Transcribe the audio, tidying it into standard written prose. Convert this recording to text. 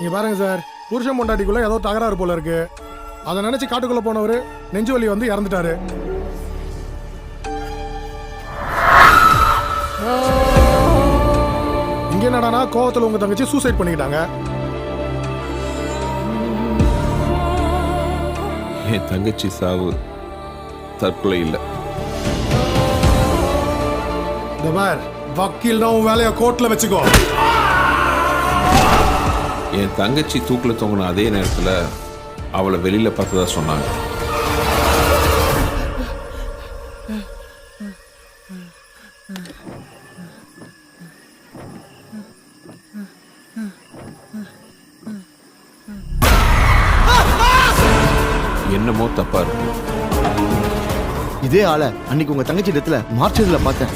நீங்க பாருங்க சார், புருஷன் பொண்டாட்டிக்குள்ள ஏதோ தகராறு போல இருக்கு. அதை நினைச்சு காட்டுக்குள்ள போனவர் நெஞ்சு வலி வந்து இறந்துட்டாரு. இங்க என்னடானா கோவத்துல உங்க தங்கச்சி சூசைட் பண்ணிக்கிட்டாங்க. என் தங்கச்சி சாவு தற்கொலை இல்லை. இந்த பார், வக்கீல் தான் உன் வேலையை கோர்ட்ல வச்சுக்கோ. என் தங்கச்சி தூக்கில் தொங்கின அதே நேரத்தில் அவளை வெளியில பார்த்ததா சொன்னாங்க. என்னமோ தப்பா இருக்கு. இதே ஆளை அன்னைக்கு உங்க தங்கச்சி இடத்துல மார்ச்சரியில் பார்த்தேன்.